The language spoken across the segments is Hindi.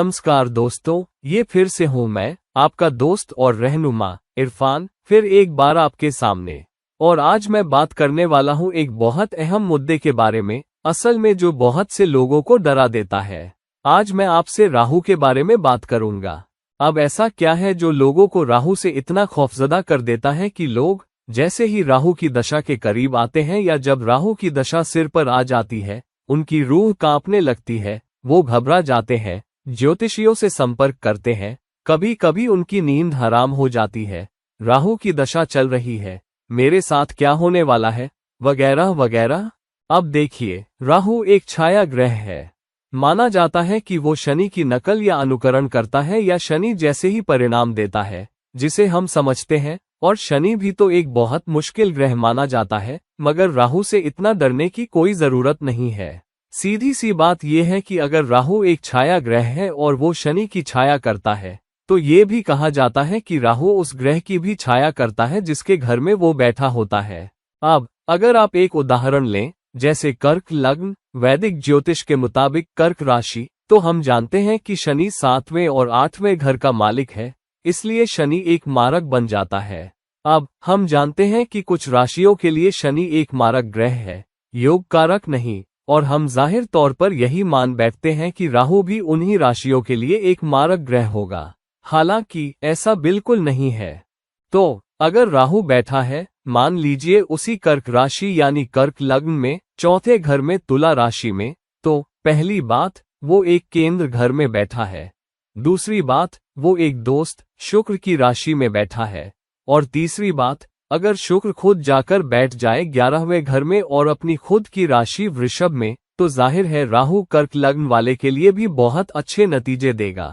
नमस्कार दोस्तों, ये फिर से हूँ मैं, आपका दोस्त और रहनुमा इरफान, फिर एक बार आपके सामने। और आज मैं बात करने वाला हूँ एक बहुत अहम मुद्दे के बारे में, असल में जो बहुत से लोगों को डरा देता है। आज मैं आपसे राहु के बारे में बात करूंगा। अब ऐसा क्या है जो लोगों को राहु से इतना खौफजदा कर देता है कि लोग जैसे ही राहु की दशा के करीब आते हैं या जब राहु की दशा सिर पर आ जाती है, उनकी रूह कांपने लगती है, वो घबरा जाते हैं, ज्योतिषियों से संपर्क करते हैं, कभी कभी उनकी नींद हराम हो जाती है, राहु की दशा चल रही है, मेरे साथ क्या होने वाला है, वगैरह वगैरह। अब देखिए, राहु एक छाया ग्रह है। माना जाता है कि वो शनि की नकल या अनुकरण करता है या शनि जैसे ही परिणाम देता है जिसे हम समझते हैं, और शनि भी तो एक बहुत मुश्किल ग्रह माना जाता है, मगर राहु से इतना डरने की कोई जरूरत नहीं है। सीधी सी बात यह है कि अगर राहु एक छाया ग्रह है और वो शनि की छाया करता है, तो ये भी कहा जाता है कि राहु उस ग्रह की भी छाया करता है जिसके घर में वो बैठा होता है। अब अगर आप एक उदाहरण लें, जैसे कर्क लग्न, वैदिक ज्योतिष के मुताबिक कर्क राशि, तो हम जानते हैं कि शनि 7वें और 8वें घर का मालिक है, इसलिए शनि एक मारक बन जाता है। अब हम जानते हैं कि कुछ राशियों के लिए शनि एक मारक ग्रह है, योग कारक नहीं, और हम जाहिर तौर पर यही मान बैठते हैं कि राहु भी उन्हीं राशियों के लिए एक मारक ग्रह होगा। हालांकि ऐसा बिल्कुल नहीं है। तो अगर राहु बैठा है, मान लीजिए उसी कर्क राशि यानी कर्क लग्न में, चौथे घर में तुला राशि में, तो पहली बात, वो एक केंद्र घर में बैठा है। दूसरी बात, वो एक दोस्त शुक्र की राशि में बैठा है। और तीसरी बात, अगर शुक्र खुद जाकर बैठ जाए 11वें घर में और अपनी खुद की राशि वृषभ में, तो जाहिर है राहु कर्क लग्न वाले के लिए भी बहुत अच्छे नतीजे देगा।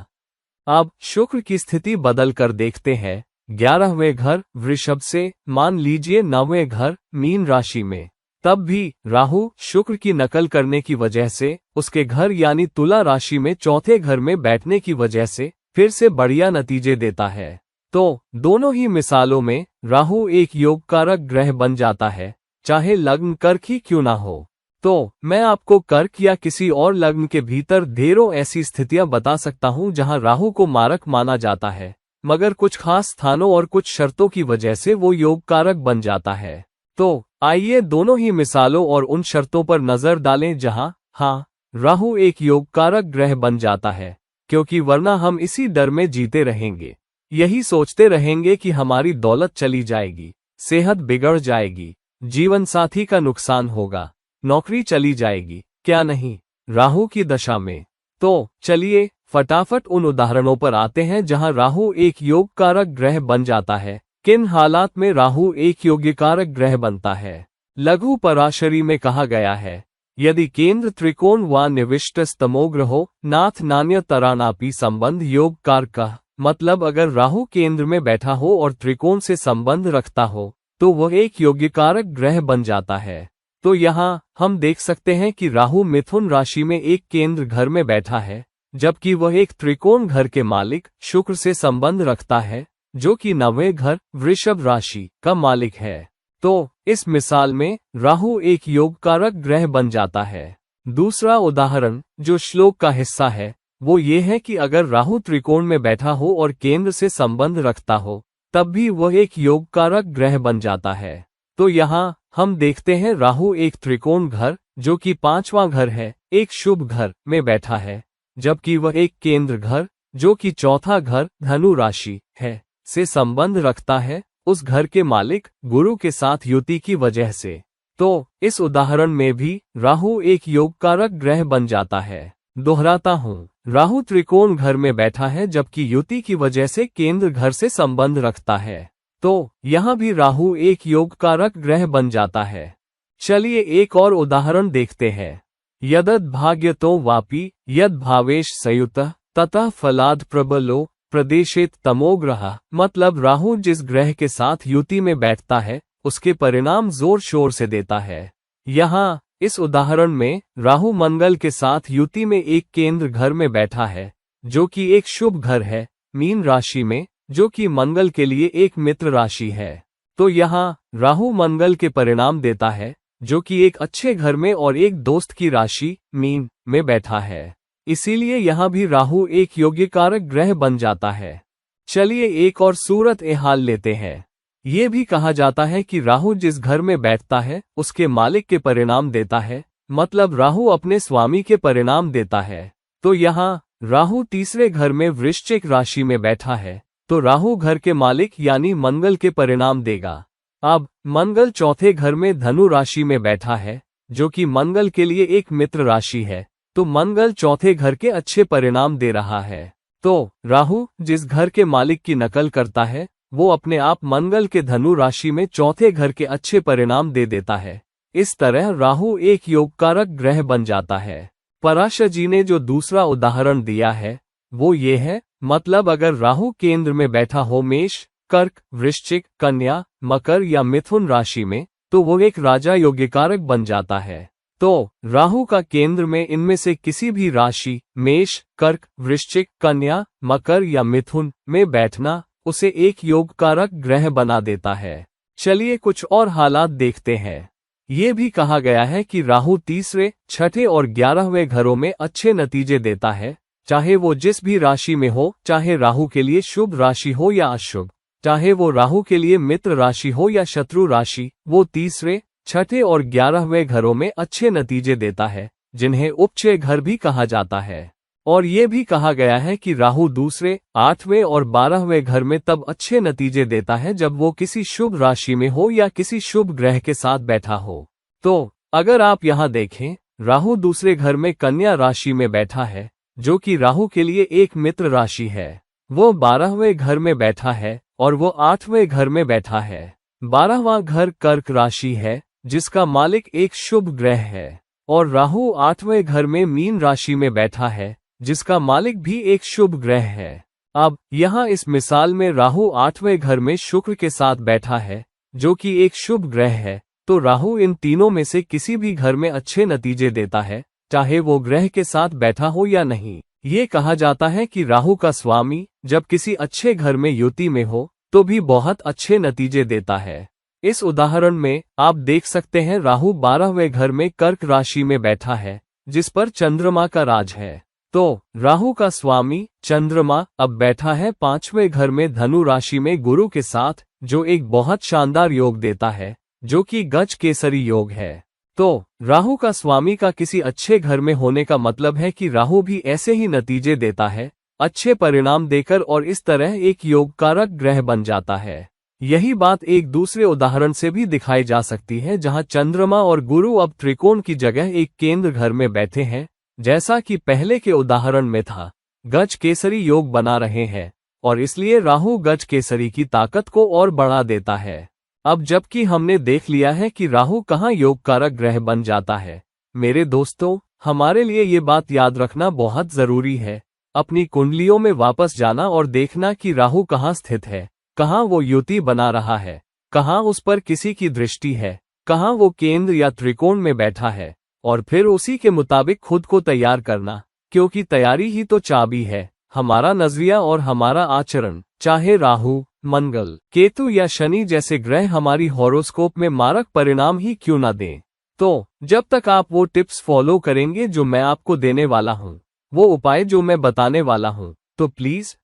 अब शुक्र की स्थिति बदल कर देखते हैं। 11वें घर वृषभ से, मान लीजिए 9वें घर मीन राशि में, तब भी राहु शुक्र की नकल करने की वजह से उसके घर यानी तुला राशि में चौथे घर में बैठने की वजह से फिर से बढ़िया नतीजे देता है। तो दोनों ही मिसालों में राहु एक योगकारक ग्रह बन जाता है, चाहे लग्न कर्क ही क्यों ना हो। तो मैं आपको कर्क या किसी और लग्न के भीतर ढेरों ऐसी स्थितियां बता सकता हूं जहां राहु को मारक माना जाता है, मगर कुछ खास स्थानों और कुछ शर्तों की वजह से वो योगकारक बन जाता है। तो आइए दोनों ही मिसालों और उन शर्तों पर नजर डालें जहां राहु एक योगकारक ग्रह बन जाता है, क्योंकि वरना हम इसी डर में जीते रहेंगे, यही सोचते रहेंगे कि हमारी दौलत चली जाएगी, सेहत बिगड़ जाएगी, जीवन साथी का नुकसान होगा, नौकरी चली जाएगी, क्या नहीं, राहु की दशा में। तो चलिए फटाफट उन उदाहरणों पर आते हैं जहां राहु एक योगकारक ग्रह बन जाता है। किन हालात में राहु एक योग्यकारक ग्रह बनता है? लघु पराशरी में कहा गया है, यदि केंद्र त्रिकोण व निविष्ट स्तमोग्रहो नाथ नान्य तरानापि संबंध योग कारक, मतलब अगर राहु केंद्र में बैठा हो और त्रिकोण से संबंध रखता हो तो वह एक योग्यकारक ग्रह बन जाता है। तो यहाँ हम देख सकते हैं कि राहु मिथुन राशि में एक केंद्र घर में बैठा है, जबकि वह एक त्रिकोण घर के मालिक शुक्र से संबंध रखता है, जो कि 9वें घर वृषभ राशि का मालिक है। तो इस मिसाल में राहु एक योगकारक ग्रह बन जाता है। दूसरा उदाहरण जो श्लोक का हिस्सा है वो ये है कि अगर राहु त्रिकोण में बैठा हो और केंद्र से संबंध रखता हो, तब भी वह एक योगकारक ग्रह बन जाता है। तो यहाँ हम देखते हैं राहु एक त्रिकोण घर, जो कि 5वां घर है, एक शुभ घर में बैठा है, जबकि वह एक केंद्र घर, जो कि चौथा घर धनु राशि है, से संबंध रखता है, उस घर के मालिक गुरु के साथ युति की वजह से। तो इस उदाहरण में भी राहु एक योगकारक ग्रह बन जाता है। दोहराता हूँ, राहु त्रिकोण घर में बैठा है जबकि युति की वजह से केंद्र घर से संबंध रखता है। तो यहाँ भी राहु एक योगकारक ग्रह बन जाता है। चलिए एक और उदाहरण देखते हैं। यदद भाग्यतो वापि यद भावेश संयुतः ततः फलाद प्रबलो प्रदेशित तमोग्रह, मतलब राहु जिस ग्रह के साथ युति में बैठता है उसके परिणाम जोर शोर से देता है। यहाँ इस उदाहरण में राहु मंगल के साथ युति में एक केंद्र घर में बैठा है, जो कि एक शुभ घर है, मीन राशि में, जो कि मंगल के लिए एक मित्र राशि है। तो यहाँ राहु मंगल के परिणाम देता है, जो कि एक अच्छे घर में और एक दोस्त की राशि मीन में बैठा है। इसीलिए यहाँ भी राहु एक योग्यकारक ग्रह बन जाता है। चलिए एक और सूरत ए हाल लेते हैं। ये भी कहा जाता है कि राहु जिस घर में बैठता है उसके मालिक के परिणाम देता है, मतलब राहु अपने स्वामी के परिणाम देता है। तो यहाँ राहु तीसरे घर में वृश्चिक राशि में बैठा है, तो राहु घर के मालिक यानी मंगल के परिणाम देगा। अब मंगल चौथे घर में धनु राशि में बैठा है, जो कि मंगल के लिए एक मित्र राशि है, तो मंगल चौथे घर के अच्छे परिणाम दे रहा है। तो राहु जिस घर के मालिक की नकल करता है वो अपने आप मंगल के धनु राशि में चौथे घर के अच्छे परिणाम दे देता है। इस तरह राहु एक योगकारक ग्रह बन जाता है। पराशर जी ने जो दूसरा उदाहरण दिया है वो ये है, मतलब अगर राहु केंद्र में बैठा हो मेष, कर्क, वृश्चिक, कन्या, मकर या मिथुन राशि में, तो वो एक राजा योग्यकारक बन जाता है। तो राहु का केंद्र में इनमें से किसी भी राशि मेष, कर्क, वृश्चिक, कन्या, मकर या मिथुन में बैठना उसे एक योगकारक ग्रह बना देता है। चलिए कुछ और हालात देखते हैं। ये भी कहा गया है कि राहु तीसरे, छठे और 11वें घरों में अच्छे नतीजे देता है, चाहे वो जिस भी राशि में हो, चाहे राहु के लिए शुभ राशि हो या अशुभ, चाहे वो राहु के लिए मित्र राशि हो या शत्रु राशि, वो तीसरे, छठे और 11वें घरों में अच्छे नतीजे देता है, जिन्हें उपचय घर भी कहा जाता है। और ये भी कहा गया है कि राहु दूसरे, 8वें और 12वें घर में तब अच्छे नतीजे देता है जब वो किसी शुभ राशि में हो या किसी शुभ ग्रह के साथ बैठा हो। तो अगर आप यहाँ देखें, राहु दूसरे घर में कन्या राशि में बैठा है, जो कि राहु के लिए एक मित्र राशि है। वो 12वें घर में बैठा है और वो 8वें घर में बैठा है। 12वां घर कर्क राशि है, जिसका मालिक एक शुभ ग्रह है, और राहु 8वें घर में मीन राशि में बैठा है, जिसका मालिक भी एक शुभ ग्रह है। अब यहाँ इस मिसाल में राहु 8वें घर में शुक्र के साथ बैठा है, जो कि एक शुभ ग्रह है। तो राहु इन तीनों में से किसी भी घर में अच्छे नतीजे देता है, चाहे वो ग्रह के साथ बैठा हो या नहीं। ये कहा जाता है कि राहु का स्वामी जब किसी अच्छे घर में युति में हो तो भी बहुत अच्छे नतीजे देता है। इस उदाहरण में आप देख सकते हैं राहु 12वें घर में कर्क राशि में बैठा है, जिस पर चंद्रमा का राज है। तो राहु का स्वामी चंद्रमा अब बैठा है 5वें घर में धनु राशि में गुरु के साथ, जो एक बहुत शानदार योग देता है, जो कि गज केसरी योग है। तो राहु का स्वामी का किसी अच्छे घर में होने का मतलब है कि राहु भी ऐसे ही नतीजे देता है, अच्छे परिणाम देकर, और इस तरह एक योगकारक ग्रह बन जाता है। यही बात एक दूसरे उदाहरण से भी दिखाई जा सकती है, जहां चंद्रमा और गुरु अब त्रिकोण की जगह एक केंद्र घर में बैठे हैं, जैसा कि पहले के उदाहरण में था। गज केसरी योग बना रहे हैं और इसलिए राहु गज केसरी की ताकत को और बढ़ा देता है। अब जबकि हमने देख लिया है कि राहु कहाँ योगकारक ग्रह बन जाता है, मेरे दोस्तों, हमारे लिए ये बात याद रखना बहुत जरूरी है। अपनी कुंडलियों में वापस जाना और देखना कि राहु कहाँ स्थित है, कहाँ वो युति बना रहा है, कहाँ उस पर किसी की दृष्टि है, कहाँ वो केंद्र या त्रिकोण में बैठा है, और फिर उसी के मुताबिक खुद को तैयार करना, क्योंकि तैयारी ही तो चाबी है हमारा नजरिया और हमारा आचरण। चाहे राहु, मंगल, केतु या शनि जैसे ग्रह हमारी हॉरोस्कोप में मारक परिणाम ही क्यों ना दें। तो जब तक आप वो टिप्स फॉलो करेंगे जो मैं आपको देने वाला हूँ, वो उपाय जो मैं बताने वाला हूँ, तो प्लीज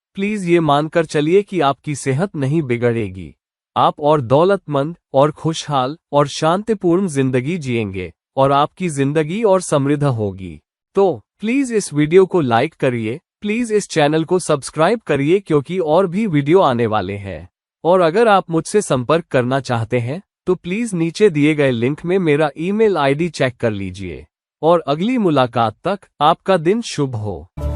ये मानकर चलिए कि आपकी सेहत नहीं बिगड़ेगी। आप और दौलतमंद और खुशहाल और शांतिपूर्ण जिंदगी जिएंगे और आपकी जिंदगी और समृद्ध होगी। तो प्लीज इस वीडियो को लाइक करिए, प्लीज इस चैनल को सब्सक्राइब करिए, क्योंकि और भी वीडियो आने वाले हैं। और अगर आप मुझसे संपर्क करना चाहते हैं तो प्लीज नीचे दिए गए लिंक में मेरा ईमेल आईडी चेक कर लीजिए। और अगली मुलाकात तक आपका दिन शुभ हो।